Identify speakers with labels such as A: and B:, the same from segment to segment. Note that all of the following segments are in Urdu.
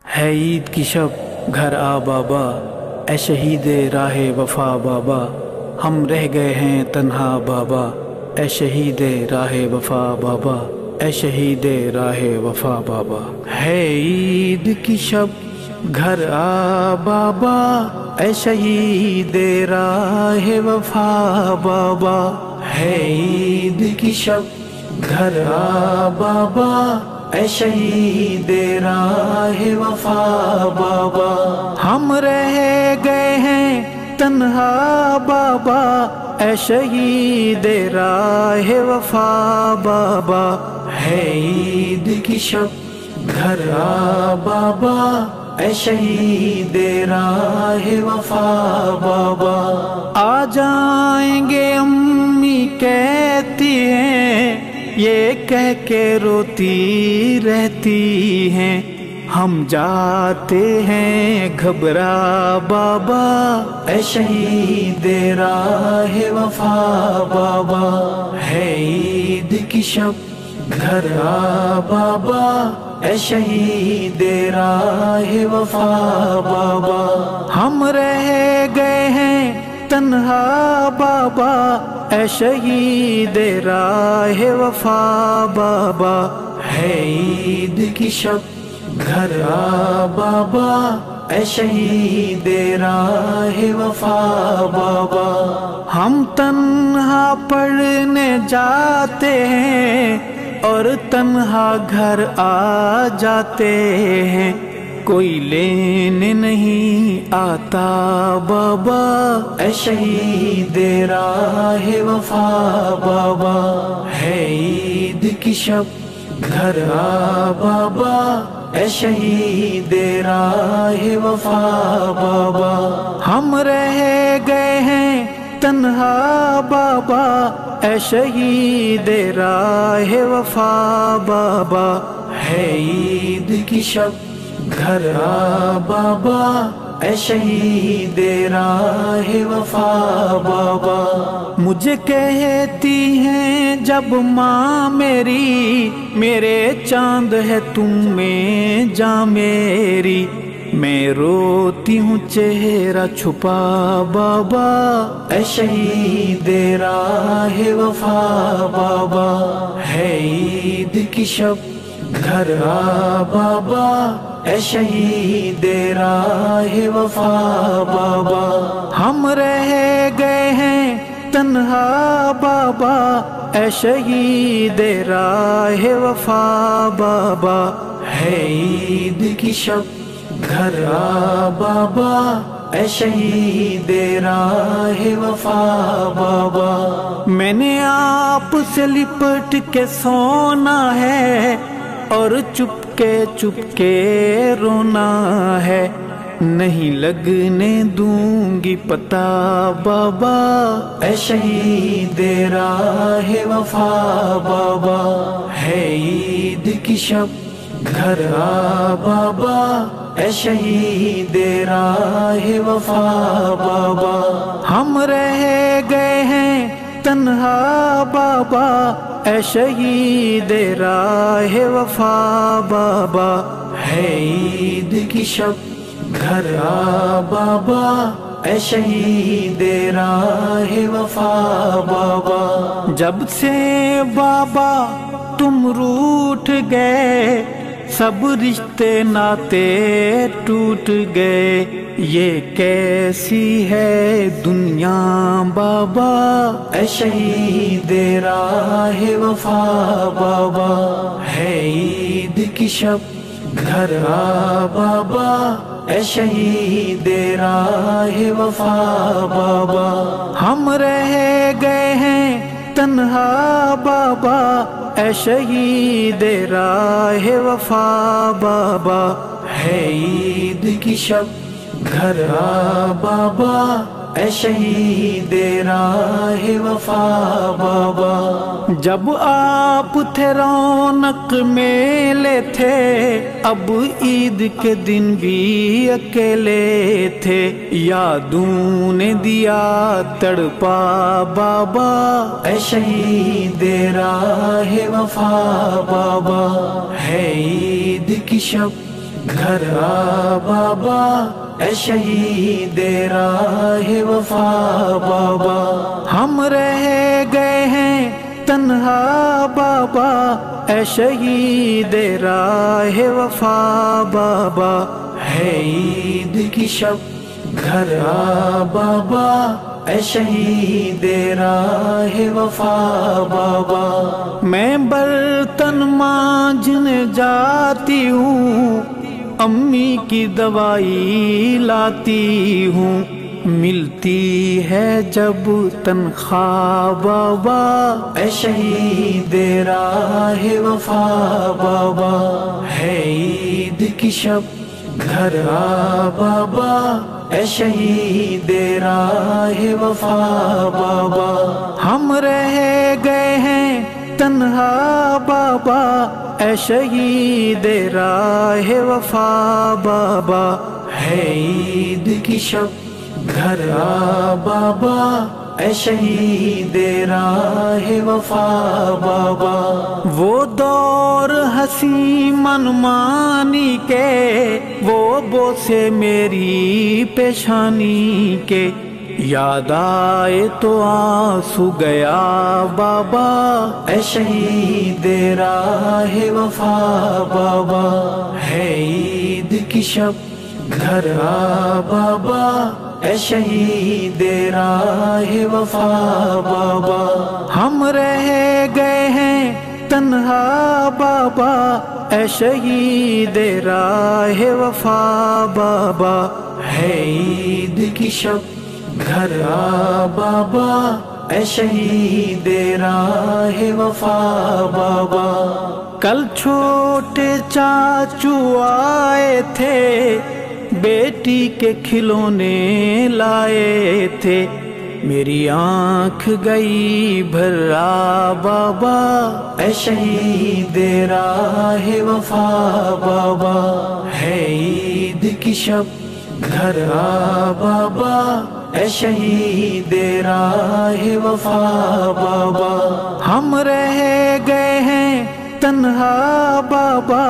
A: ہے عید کی شب گھر آ بابا، اے شہید راہ وفا بابا، ہم رہ گئے ہیں تنہا بابا، اے شہید راہ وفا بابا، اے شہید راہ وفا بابا۔ ہے عید کی شب گھر آ بابا، اے شہید راہ وفا بابا۔ ہے عید کی شب گھر آ بابا، اے شہید راہ وفا بابا۔ ہم رہ گئے ہیں تنہا بابا، اے شہید راہ وفا بابا۔ ہے عید کی شب گھر آ بابا، اے شہید راہ وفا بابا۔ آ جائیں گے امی کہتی ہیں، یہ کہہ کے روتی رہتی ہیں، ہم جاتے ہیں گھبرا بابا، اے شہید راہ وفا بابا۔ ہے عید کی شب گھر آ بابا، اے شہید راہ وفا بابا۔ ہم رہ گئے ہیں تنہا بابا، اے شہید راہ وفا بابا۔ ہے عید کی شب گھر آ بابا، اے شہید راہ وفا بابا۔ ہم تنہا پڑھنے جاتے ہیں اور تنہا گھر آ جاتے ہیں، کوئی لینے نہیں آتا بابا، اے شہید راہ وفا بابا۔ ہے عید کی شب گھر آ بابا، اے شہید راہ وفا بابا۔ ہم رہ گئے ہیں تنہا بابا، اے شہید راہ وفا بابا۔ ہے عید کی شب گھر آ بابا، اے شہید راہ وفا بابا۔ مجھے کہتی ہیں جب ماں میری، میرے چاند ہے تم میں جاں میری، میں روتی ہوں چہرہ چھپا بابا، اے شہید راہ وفا بابا۔ ہے عید کی شب گھر آ بابا، اے شہید راہ وفا بابا۔ ہم رہ گئے ہیں تنہا بابا، اے شہید راہ وفا بابا۔ ہے عید کی شب گھر آ بابا، اے شہید راہ وفا بابا۔ میں نے آپ سے لپٹ کے سونا ہے اور چپ کے رونا ہے، نہیں لگنے دوں گی پتہ بابا، اے شہید راہ وفا بابا۔ ہے عید کی شب گھر آ بابا، اے شہید راہ وفا بابا۔ ہم رہ گئے ہیں تنہا بابا، اے شہید راہ وفا بابا۔ ہے عید کی شب گھر آ بابا، اے شہید راہ وفا بابا۔ جب سے بابا تم روٹھ گئے، سب رشتے ناتے ٹوٹ گئے، یہ کیسی ہے دنیا بابا، اے شہید راہ وفا بابا۔ ہے عید کی شب گھر آ بابا، اے شہید راہ وفا بابا۔ ہم رہ گئے ہیں تنہا بابا، اے شہید راہ وفا بابا۔ ہے عید کی شب گھر آ بابا، اے شہید راہ وفا بابا۔ جب آپ تھے رونق میلے تھے، اب عید کے دن بھی اکیلے تھے، یادوں نے دیا تڑپا بابا، اے شہید راہ وفا بابا۔ ہے عید کی شب گھر آ بابا، اے شہید راہ وفا بابا، ہم رہ گئے ہیں تنہا بابا، اے شہید راہ وفا بابا، ہے عید کی شب گھر آ بابا، اے شہید راہ وفا بابا، میں برتن مانجنے جاتی ہوں، امی کی دوائی لاتی ہوں، ملتی ہے جب تنخواہ بابا، اے شہید راہ وفا بابا، ہے عید کی شب گھر آ بابا، اے شہید راہ وفا بابا، ہم رہ گئے ہیں تنہا بابا، اے شہید راہ وفا بابا، ہے عید کی شب گھر آ بابا، اے شہید راہ وفا بابا، وہ دور ہنسی منمانی کے، وہ بوسے میری پیشانی کے، یاد آئے تو آنسو گیا بابا، اے شہید راہ وفا بابا، ہے عید کی شب گھر آ بابا، اے شہید راہ وفا بابا، ہم رہ گئے ہیں تنہا بابا، اے شہید راہ وفا بابا، ہے عید کی شب گھر آ بابا، اے شہید راہ وفا بابا، کل چھوٹے چاچو آئے تھے، بیٹی کے کھلونے لائے تھے، میری آنکھ گئی بھرا بابا، اے شہید راہ وفا بابا، ہے عید کی شب گھر آ بابا، اے شہید راہ وفا بابا، ہم رہ گئے ہیں تنہا بابا،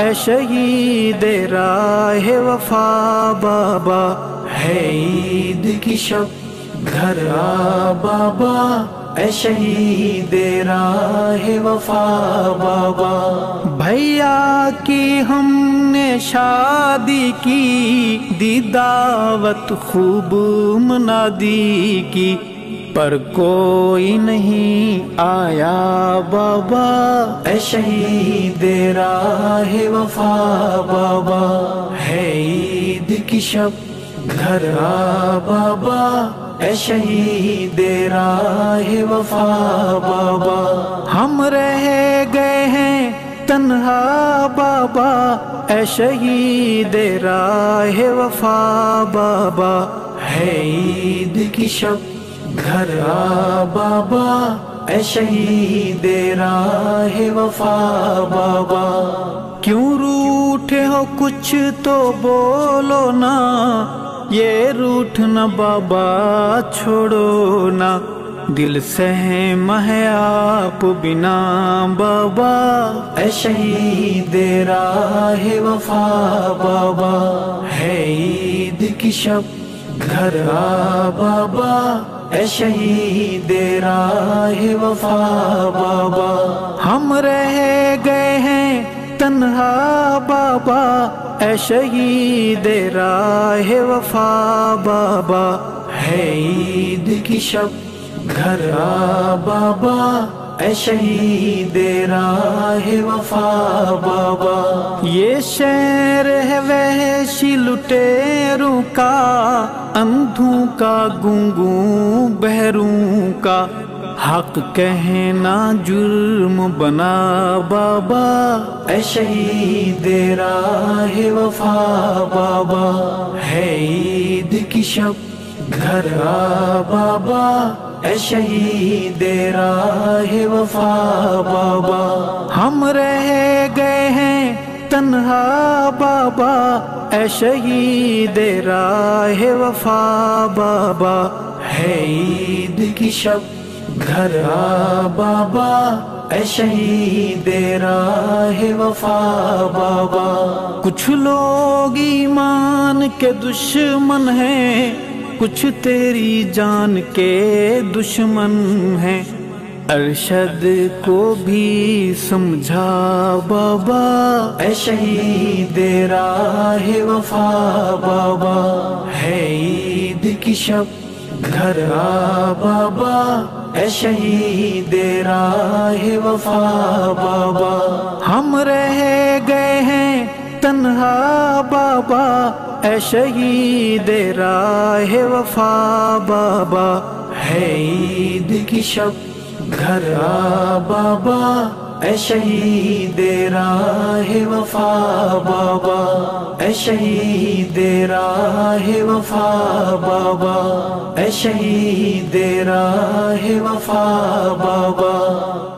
A: اے شہید راہ وفا بابا، ہے عید کی شب گھر آ بابا، اے شہید راہ وفا بابا، بھیا کی ہم نے شادی کی، دی دعوت خوب منادی کی، پر کوئی نہیں آیا بابا، اے شہید راہ وفا بابا، ہے عید کی شب گھر آ بابا، اے شہید راہ وفا بابا، ہم رہ گئے ہیں تنہا بابا، اے شہید راہ وفا بابا، ہے عید کی شب گھر آ بابا، اے شہید راہ وفا بابا، کیوں روٹھے ہو کچھ تو بولو نا، یہ روٹھنا بابا چھوڑو نا، دل سہم ہے آپ بنا بابا، اے شہید راہ وفا بابا، ہے عید کی شب گھر آ بابا، اے شہید راہ وفا بابا، ہم رہ گئے ہیں تنہا بابا، اے شہید راہ وفا بابا، ہے عید کی شب گھر آ بابا، اے شہید راہ وفا بابا، یہ شہر ہے وحشی لٹیروں کا، اندھوں کا گونگوں بہروں کا، حق کہنا جرم بنا بابا، اے شہید راہ وفا بابا، ہے عید کی شب گھر آ بابا، اے شہید راہ وفا بابا، ہم رہ گئے ہیں تنہا بابا، اے شہید راہ وفا بابا، ہے عید کی شب گھر آ بابا، اے شہید راہ وفا بابا، کچھ کچھ لوگ ایمان کے دشمن ہیں، کچھ تیری جان کے دشمن ہیں، ارشد کو بھی سمجھا بابا، اے شہید راہ وفا بابا، ہے عید کی شب گھر آ بابا، اے شہید راہ وفا بابا، ہم رہ گئے ہیں تنہا بابا، اے شہید راہ وفا بابا، ہے عید کی شب گھر آ بابا، اے شہید راہ وفا بابا، اے شہید راہ وفا بابا، اے شہید راہ وفا بابا۔